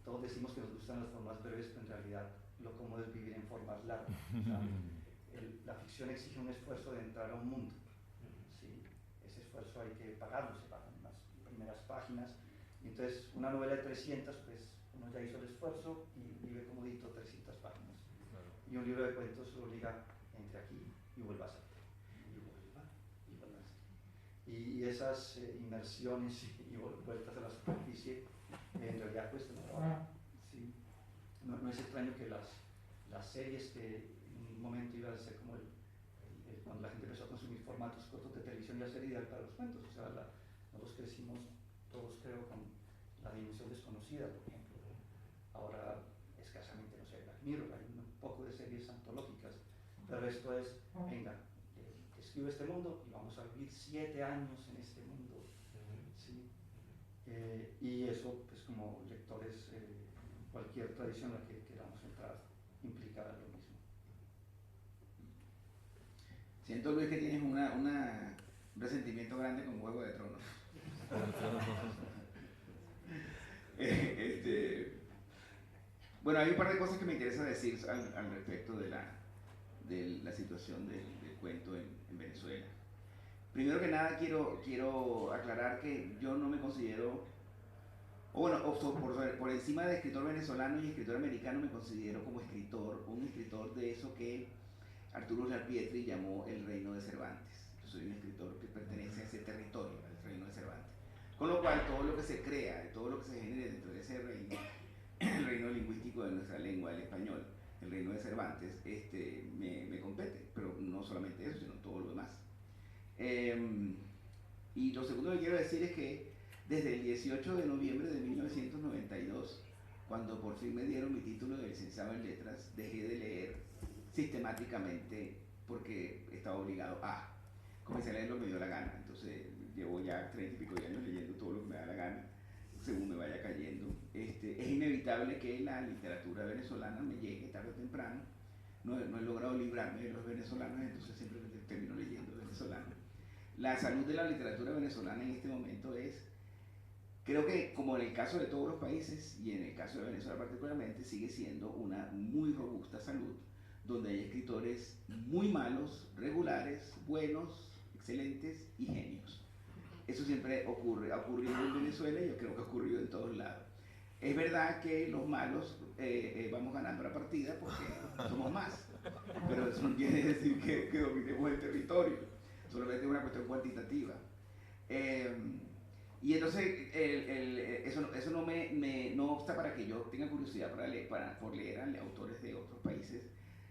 todos decimos que nos gustan las formas breves, pero en realidad lo cómodo es vivir en formas largas. O sea, la ficción exige un esfuerzo de entrar a un mundo. ¿Sí? Ese esfuerzo hay que pagarlo, se pagan las primeras páginas. Y entonces, una novela de 300, pues uno ya hizo el esfuerzo y vive comodito 300 páginas. Claro. Y un libro de cuentos lo obliga entre aquí y vuelva a salir. Y vuelva y vuelva a salir. Y esas inmersiones y vueltas a la superficie en realidad cuestan trabajo. ¿Sí? No es extraño que las series que en un momento iban a ser como cuando la gente empezó a consumir formatos cortos de televisión, ya ser ideal para los cuentos. O sea, nosotros crecimos todos, creo, con La Dimensión Desconocida, por ejemplo. Ahora escasamente, no sé, Black Mirror, hay un poco de series antológicas, pero esto es, venga, escribo este mundo y vamos a vivir 7 años en este mundo. ¿Sí? Y eso, pues como lectores, cualquier tradición en la que queramos entrar implica lo mismo. Siento, Luis, que tienes un resentimiento grande con Juego de Tronos. Bueno, hay un par de cosas que me interesa decir al respecto de la situación del cuento en Venezuela. Primero que nada, quiero aclarar que yo no me considero, por encima de escritor venezolano y escritor americano, me considero como un escritor de eso que Arturo Uslar Pietri llamó el reino de Cervantes. Yo soy un escritor que pertenece a ese territorio, al reino de Cervantes. Con lo cual, todo lo que se crea, todo lo que se genere dentro de ese reino, el reino lingüístico de nuestra lengua, el español, el reino de Cervantes, me compete, pero no solamente eso, sino todo lo demás. Y lo segundo que quiero decir es que desde el 18 de noviembre de 1992, cuando por fin me dieron mi título de licenciado en letras, dejé de leer sistemáticamente porque estaba obligado a. Comencé a leer lo que me dio la gana, entonces llevo ya 30 y pico de años leyendo todo lo que me da la gana, según me vaya cayendo. Es inevitable que la literatura venezolana me llegue tarde o temprano. No he logrado librarme de los venezolanos, entonces siempre termino leyendo venezolano. La salud de la literatura venezolana en este momento creo que como en el caso de todos los países y en el caso de Venezuela particularmente, sigue siendo una muy robusta salud, donde hay escritores muy malos, regulares, buenos, excelentes y genios. Eso siempre ha ocurrido en Venezuela y yo creo que ha ocurrido en todos lados. Es verdad que los malos vamos ganando la partida porque somos más, pero eso no quiere decir que dominemos el territorio, solamente es una cuestión cuantitativa. Y entonces eso no obsta para que yo tenga curiosidad por leer a autores de otros países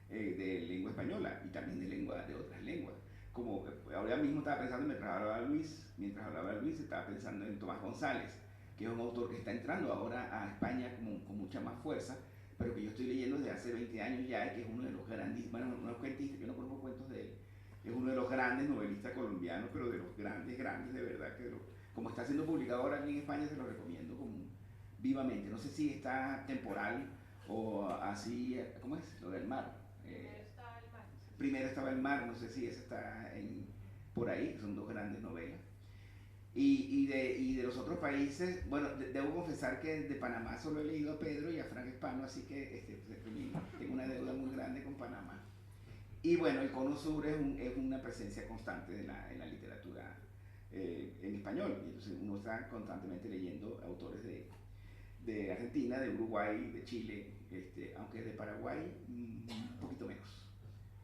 de lengua española y también de otras lenguas. Como ahora mismo estaba pensando, mientras hablaba Luis, estaba pensando en Tomás González, que es un autor que está entrando ahora a España con mucha más fuerza, pero que yo estoy leyendo desde hace 20 años ya, que es uno de los grandes, bueno, no es cuentista, yo no conozco cuentos de él, es uno de los grandes novelistas colombianos, pero de los grandes de verdad, como está siendo publicado ahora aquí en España, se lo recomiendo vivamente. No sé si está temporal o así, ¿cómo es? Lo del mar. Primero estaba El Mar, no sé si esa está por ahí, son dos grandes novelas. Y de los otros países, bueno, debo confesar que de Panamá solo he leído a Pedro y a Frank Espano, así que tengo una deuda muy grande con Panamá. Y bueno, el Cono Sur es una presencia constante en la literatura en español, y entonces uno está constantemente leyendo autores de Argentina, de Uruguay, de Chile, aunque de Paraguay un poquito menos.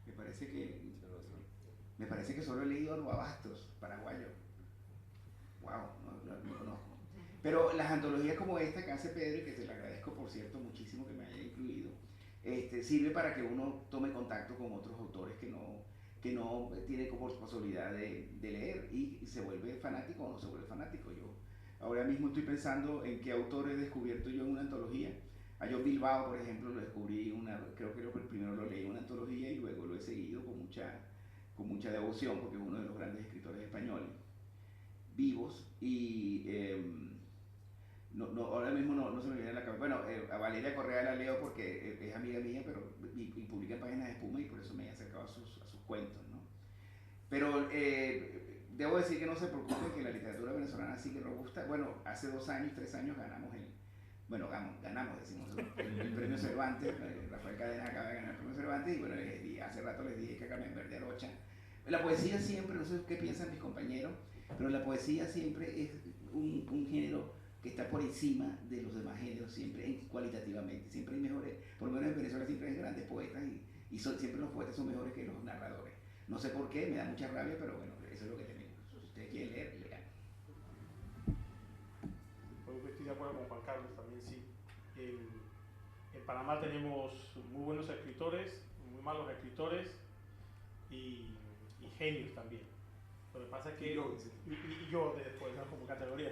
Me parece que Me parece que solo he leído a Los Bastos, paraguayo. Wow, no conozco. Pero las antologías como esta que hace Pedro, y que te le agradezco por cierto muchísimo que me haya incluido, sirve para que uno tome contacto con otros autores que no tiene como posibilidad de leer y se vuelve fanático o no se vuelve fanático. Yo ahora mismo estoy pensando en qué autor he descubierto yo en una antología. A John Bilbao, por ejemplo, lo descubrí, creo que primero lo leí en una antología y luego lo he seguido con mucha devoción porque es uno de los grandes escritores españoles vivos y ahora mismo no se me viene a la cabeza. Bueno, a Valeria Correa la leo porque es amiga mía, pero y publica en Páginas de Espuma y por eso me he acercado a sus cuentos, ¿no? Pero debo decir que no se preocupen, que la literatura venezolana sí que robusta. Bueno, hace 2 años, 3 años ganamos decimos, el premio Cervantes. Rafael Cadena acaba de ganar el premio Cervantes y bueno, hace rato les dije que a Carmen Verde Arocha. La poesía siempre, no sé qué piensan mis compañeros, pero la poesía siempre es un género que está por encima de los demás géneros, siempre cualitativamente. Siempre hay mejores, por lo menos en Venezuela siempre hay grandes poetas y siempre los poetas son mejores que los narradores. No sé por qué, me da mucha rabia, pero bueno, eso es lo que tenemos. Si ustedes quieren leer, lean. Pues estoy de acuerdo con Juan Carlos también, sí. En Panamá tenemos muy buenos escritores, muy malos escritores y genios también. Lo que pasa es que... Y yo después, ¿no? Como categoría.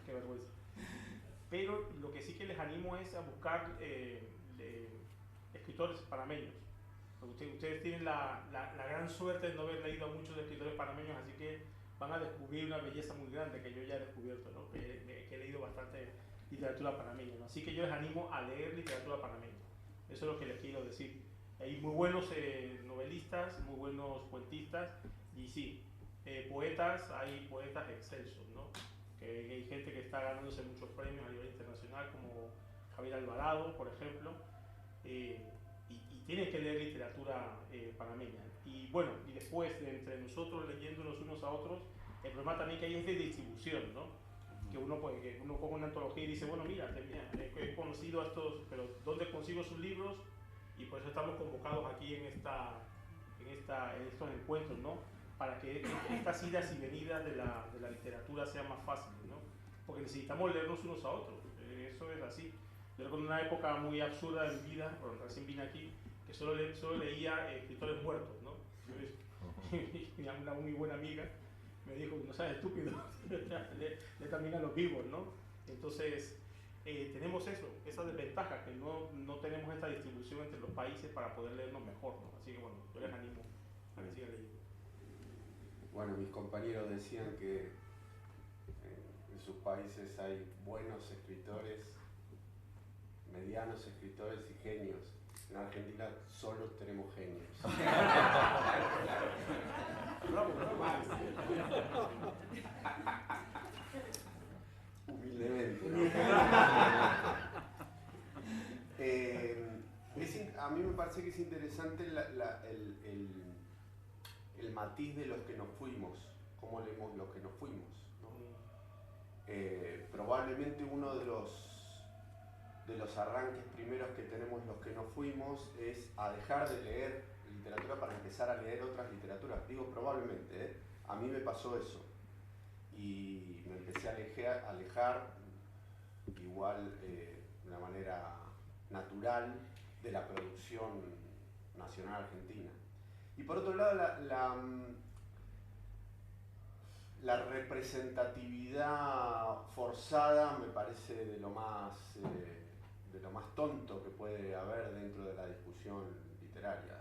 Qué vergüenza. Pero lo que sí que les animo es a buscar escritores panameños. Ustedes tienen la gran suerte de no haber leído a muchos escritores panameños, así que van a descubrir una belleza muy grande que yo ya he descubierto, ¿no? Que he leído bastante literatura panameña, ¿no? Así que yo les animo a leer literatura panameña. Eso es lo que les quiero decir. Hay muy buenos novelistas, muy buenos cuentistas y sí, poetas, hay poetas excelsos, ¿no? Que hay gente que está ganándose muchos premios a nivel internacional, como Javier Alvarado, por ejemplo, y tienen que leer literatura panameña. Y bueno, y después entre nosotros leyéndonos unos a otros, el problema también que hay es de distribución, ¿no? Que uno coge una antología y dice, bueno, mira, he conocido a estos, pero ¿dónde consigo sus libros? Y por eso estamos convocados aquí en estos encuentros, ¿no? Para que estas idas y venidas de la literatura sean más fáciles, ¿no? Porque necesitamos leernos unos a otros, eso es así. Yo recuerdo una época muy absurda de mi vida, cuando recién vine aquí, que solo leía escritores muertos, ¿no? Una muy buena amiga me dijo, no seas estúpido, lee también a los vivos, ¿no? Entonces, tenemos esa desventaja, que no tenemos esta distribución entre los países para poder leernos mejor, ¿no? Así que bueno, yo les animo a que sigan leyendo. Bueno, mis compañeros decían que en sus países hay buenos escritores, medianos escritores y genios. En Argentina solo tenemos genios. Humildemente, ¿no? A mí me parece que es interesante el matiz de los que nos fuimos, cómo leemos los que nos fuimos, ¿no? Probablemente uno de los arranques primeros que tenemos los que nos fuimos es a dejar de leer literatura para empezar a leer otras literaturas. Digo probablemente, ¿eh? A mí me pasó eso y me empecé a alejar igual de una manera natural de la producción nacional argentina. Y por otro lado, la representatividad forzada me parece de lo más tonto que puede haber dentro de la discusión literaria.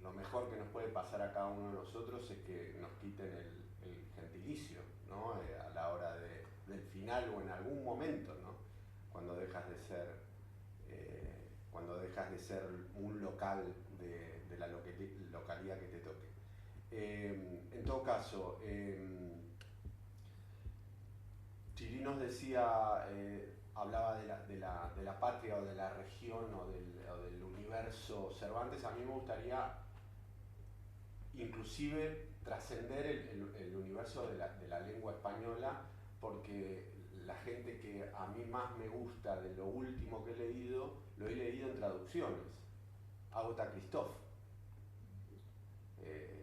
Lo mejor que nos puede pasar a cada uno de nosotros es que nos quiten el gentilicio, ¿no? A la hora del final o en algún momento, ¿no? Cuando dejas de ser un local de la localidad que te toque. En todo caso, Chirinos decía, hablaba de la patria o de la región o del universo Cervantes. A mí me gustaría inclusive trascender el universo de la lengua española, porque la gente que a mí más me gusta de lo último que he leído, lo he leído en traducciones. Agatha Christophe,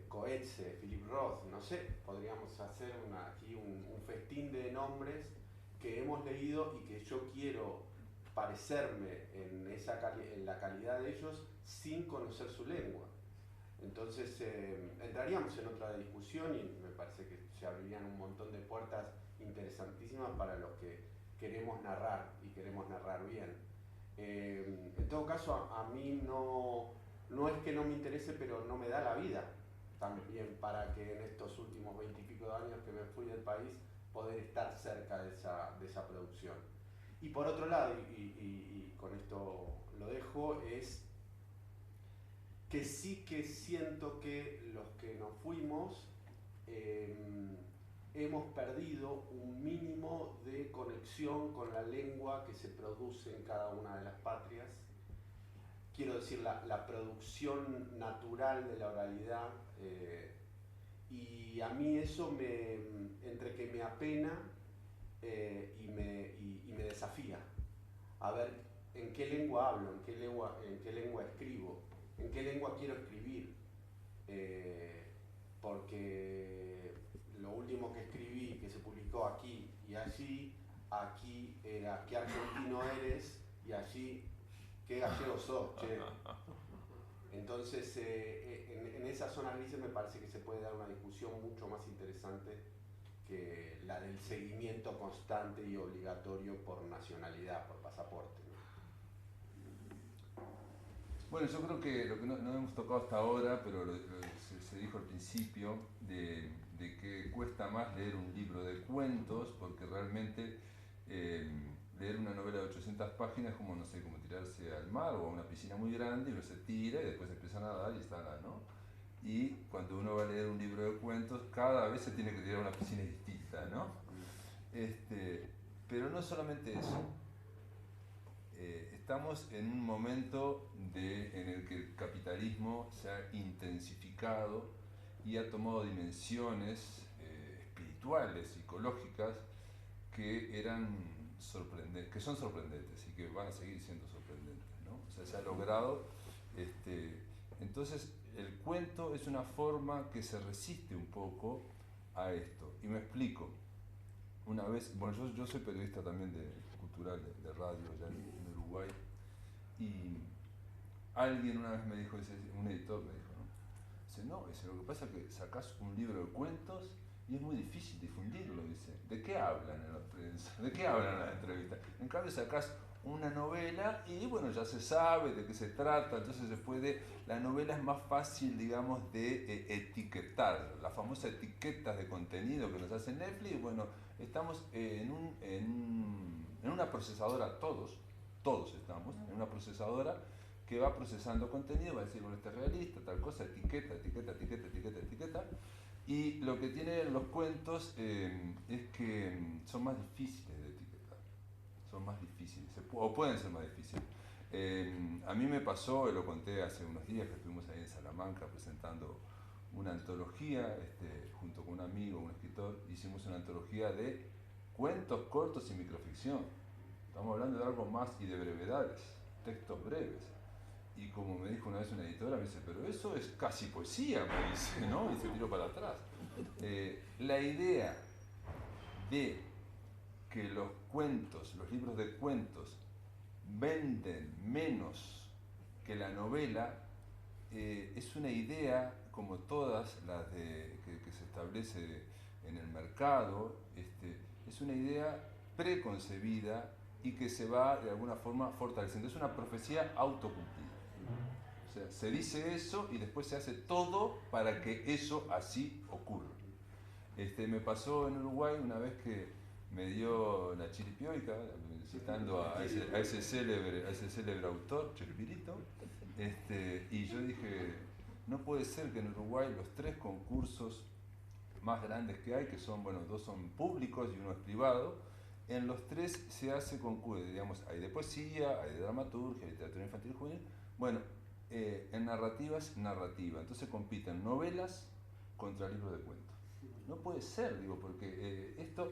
Coetze, Philip Roth, no sé, podríamos hacer aquí un festín de nombres que hemos leído y que yo quiero parecerme en la calidad de ellos sin conocer su lengua. Entonces entraríamos en otra discusión y me parece que se abrirían un montón de puertas interesantísimas para los que queremos narrar y queremos narrar bien. En todo caso, a mí no es que no me interese, pero no me da la vida también para que en estos últimos 20 y pico de años que me fui del país poder estar cerca de esa producción. Y por otro lado, y con esto lo dejo, es que sí que siento que los que nos fuimos hemos perdido un mínimo de conexión con la lengua que se produce en cada una de las patrias. Quiero decir, la producción natural de la oralidad, y a mí eso entre que me apena y me desafía a ver en qué lengua hablo, en qué lengua escribo, en qué lengua quiero escribir, porque lo último que escribí, que se publicó aquí y allí, aquí era qué argentino eres y allí qué gallego sos, che. Entonces, en esa zona grises me parece que se puede dar una discusión mucho más interesante que la del seguimiento constante y obligatorio por nacionalidad, por pasaporte, ¿no? Bueno, yo creo que lo que no hemos tocado hasta ahora, pero se dijo al principio, de que cuesta más leer un libro de cuentos, porque realmente leer una novela de 800 páginas es como, no sé, como tirarse al mar o a una piscina muy grande y uno se tira y después empieza a nadar y está nada, ¿no? Y cuando uno va a leer un libro de cuentos, cada vez se tiene que tirar a una piscina distinta, ¿no? Pero no solamente eso. Estamos en un momento en el que el capitalismo se ha intensificado y ha tomado dimensiones espirituales, psicológicas, que son sorprendentes y que van a seguir siendo sorprendentes, ¿no? O sea, se ha logrado. Entonces, el cuento es una forma que se resiste un poco a esto. Y me explico. Una vez, bueno, yo soy periodista también cultural de radio allá en Uruguay, y alguien una vez me dijo, un editor me dijo, ¿no? Dice, lo que pasa es que sacás un libro de cuentos y es muy difícil difundirlo, dice. ¿De qué hablan en la prensa? ¿De qué hablan en las entrevistas? En cambio sacás una novela y bueno, ya se sabe de qué se trata, entonces la novela es más fácil, digamos, de etiquetar, las famosas etiquetas de contenido que nos hace Netflix. Y bueno, estamos en una procesadora, todos estamos en una procesadora que va procesando contenido, va a decir, bueno, este es realista, tal cosa, etiqueta, y lo que tienen los cuentos es que son más difíciles de etiquetar, son más difíciles, o pueden ser más difíciles. A mí me pasó, lo conté hace unos días, que estuvimos ahí en Salamanca presentando una antología, junto con un amigo, un escritor, hicimos una antología de cuentos cortos y microficción. Estamos hablando de algo más y de brevedades, textos breves. Y como me dijo una vez una editora, me dice, pero eso es casi poesía, me dice, ¿no? Y se tiró para atrás. La idea de que los cuentos, los libros de cuentos, venden menos que la novela, es una idea, como todas las que se establece en el mercado, es una idea preconcebida y que se va de alguna forma fortaleciendo. Es una profecía autocumplida. O sea, se dice eso y después se hace todo para que eso así ocurra. Me pasó en Uruguay una vez que me dio la chiripioica, citando a ese célebre autor, Chiripirito, y yo dije, no puede ser que en Uruguay los 3 concursos más grandes que hay, que son, bueno, 2 son públicos y 1 es privado, en los 3 se hace concurso, digamos, hay de poesía, hay de dramaturgia, literatura infantil y juvenil. Bueno, en narrativa, entonces compiten novelas contra libros de cuentos. No puede ser, digo, porque esto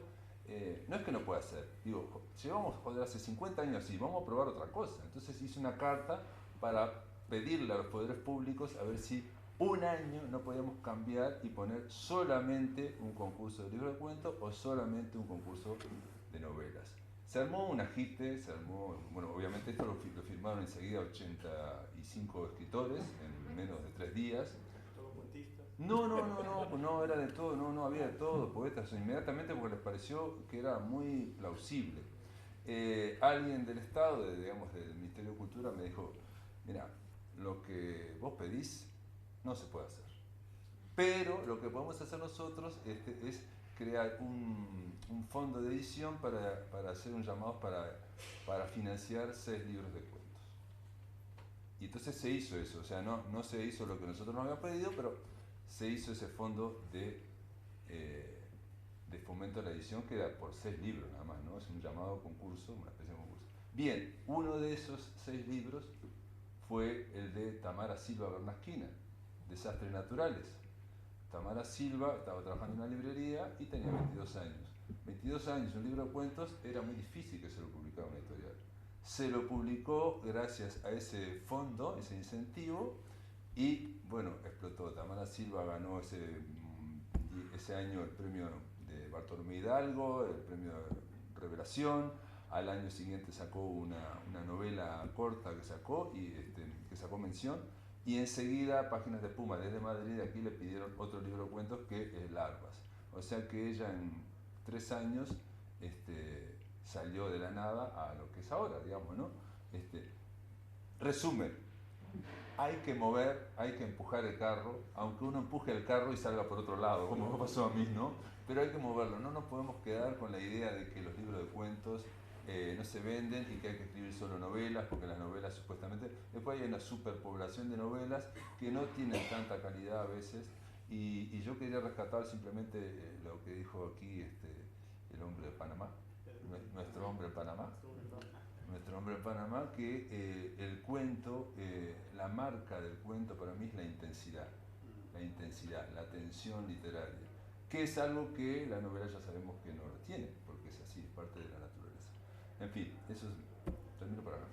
no es que no pueda ser, digo, llevamos hace 50 años así, vamos a probar otra cosa. Entonces hice una carta para pedirle a los poderes públicos a ver si un año no podíamos cambiar y poner solamente un concurso de libro de cuentos o solamente un concurso de novelas. Se armó un agite, bueno, obviamente esto lo firmaron enseguida 85 escritores en menos de 3 días. ¿Todos cuentistas? No, era de todo, no había de todo, poetas, inmediatamente porque les pareció que era muy plausible. Alguien del Estado, digamos del Ministerio de Cultura, me dijo, mira, lo que vos pedís no se puede hacer. Pero lo que podemos hacer nosotros es crear un fondo de edición para hacer un llamado para financiar 6 libros de cuentos. Y entonces se hizo eso, o sea, no se hizo lo que nosotros nos habíamos pedido, pero se hizo ese fondo de fomento de la edición que era por 6 libros nada más, ¿no? Es un llamado concurso, una especie de concurso. Bien, uno de esos 6 libros fue el de Tamara Silva Bernasquina, Desastres Naturales. Tamara Silva estaba trabajando en una librería y tenía 22 años. 22 años, un libro de cuentos, era muy difícil que se lo publicara una editorial. Se lo publicó gracias a ese fondo, ese incentivo, y bueno, explotó. Tamara Silva ganó ese año el premio de Bartolomé Hidalgo, el premio de Revelación. Al año siguiente sacó una novela corta que sacó mención. Y enseguida Páginas de Puma desde Madrid, aquí le pidieron otro libro de cuentos que es Larvas. O sea que ella en 3 años salió de la nada a lo que es ahora, digamos, ¿no? Resumen, hay que mover, hay que empujar el carro, aunque uno empuje el carro y salga por otro lado, como me pasó a mí, ¿no? Pero hay que moverlo, no nos podemos quedar con la idea de que los libros de cuentos no se venden y que hay que escribir solo novelas, porque las novelas supuestamente, después hay una superpoblación de novelas que no tienen tanta calidad a veces, y yo quería rescatar simplemente lo que dijo aquí el hombre de Panamá, nuestro hombre de Panamá, que el cuento, la marca del cuento para mí es la intensidad, la tensión literaria, que es algo que la novela ya sabemos que no lo tiene, porque es así, es parte de la naturaleza. En fin, eso es, termino por acá.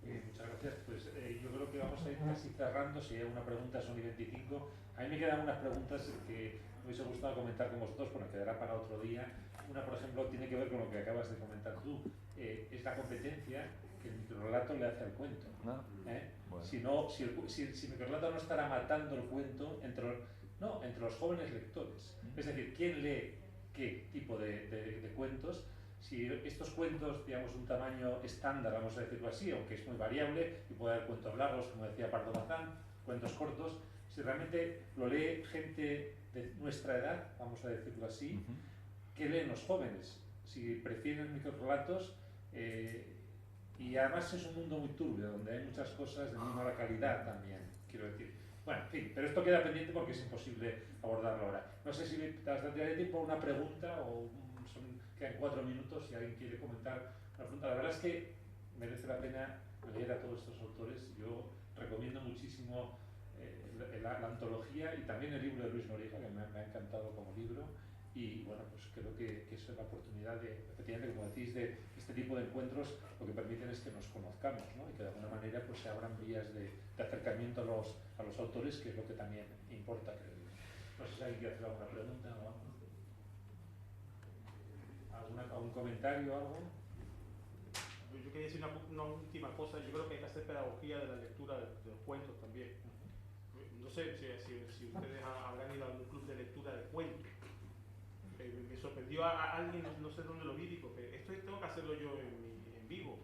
Muchas gracias. Pues yo creo que vamos a ir casi cerrando. Si hay una pregunta, son y 25. A mí me quedan unas preguntas que me hubiese gustado comentar con vosotros, bueno, quedará para otro día. Una, por ejemplo, tiene que ver con lo que acabas de comentar tú. Es la competencia que el microrrelato le hace al cuento. Bueno. Si el microrrelato no estará matando el cuento entre los jóvenes lectores. Es decir, ¿quién lee qué tipo de cuentos? Si estos cuentos, digamos, de un tamaño estándar, vamos a decirlo así, aunque es muy variable, y puede haber cuentos largos, como decía Pardo Bazán, cuentos cortos, si realmente lo lee gente de nuestra edad, vamos a decirlo así, ¿qué leen los jóvenes? Si prefieren microrrelatos, y además es un mundo muy turbio, donde hay muchas cosas de muy mala calidad también, quiero decir. Bueno, en fin, pero esto queda pendiente porque es imposible abordarlo ahora. No sé si daría tiempo a una pregunta o quedan 4 minutos si alguien quiere comentar una pregunta. La verdad es que merece la pena leer a todos estos autores. Yo recomiendo muchísimo la antología y también el libro de Luis Noriega, que me ha encantado como libro. Y bueno, pues creo que es la oportunidad de, efectivamente, como decís, de este tipo de encuentros, lo que permiten es que nos conozcamos, ¿no? Y que de alguna manera pues se abran vías de acercamiento a los autores, que es lo que también importa, creo. No sé si alguien quiere hacer alguna pregunta o algo. ¿Algún comentario o algo? Yo quería decir una última cosa. Yo creo que hay que hacer pedagogía de la lectura de los cuentos también. No sé si ustedes habrán ido a un club de lectura de cuentos. Me sorprendió a alguien, no sé dónde lo vi, dijo que esto tengo que hacerlo yo en vivo.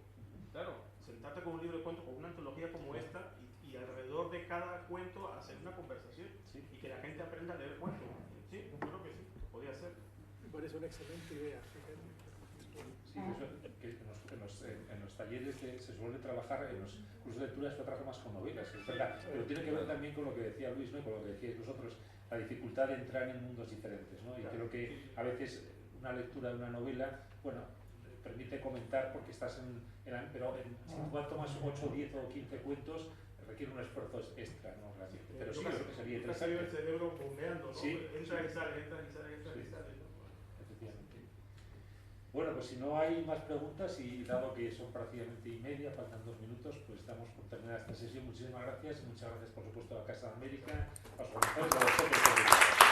Claro, sentarte con un libro de cuentos, con una antología como esta, y alrededor de cada cuento hacer una conversación, ¿sí? Y que la gente aprenda a leer cuentos. Sí, yo creo que sí, podría ser. Me parece una excelente idea. Sí, en los talleres se suele trabajar, en los cursos de lectura se trabaja más con novelas, es verdad, pero tiene que ver también con lo que decía Luis, ¿no? Y con lo que decíais vosotros, la dificultad de entrar en mundos diferentes, ¿no? Y creo que a veces una lectura de una novela, bueno, permite comentar porque estás pero si tú tomas 8, 10 o 15 cuentos, requiere un esfuerzo extra, ¿no? Realmente. Pero sí, creo que sería interesante. El cerebro bombeando, ¿no? Sí. Entra y sale, entra y sale, entra y sale. Efectivamente. Bueno, pues si no hay más preguntas y dado que son prácticamente y media, faltan 2 minutos, pues estamos por terminar esta sesión. Muchísimas gracias y muchas gracias por supuesto a Casa de América, a los organizadores y a vosotros.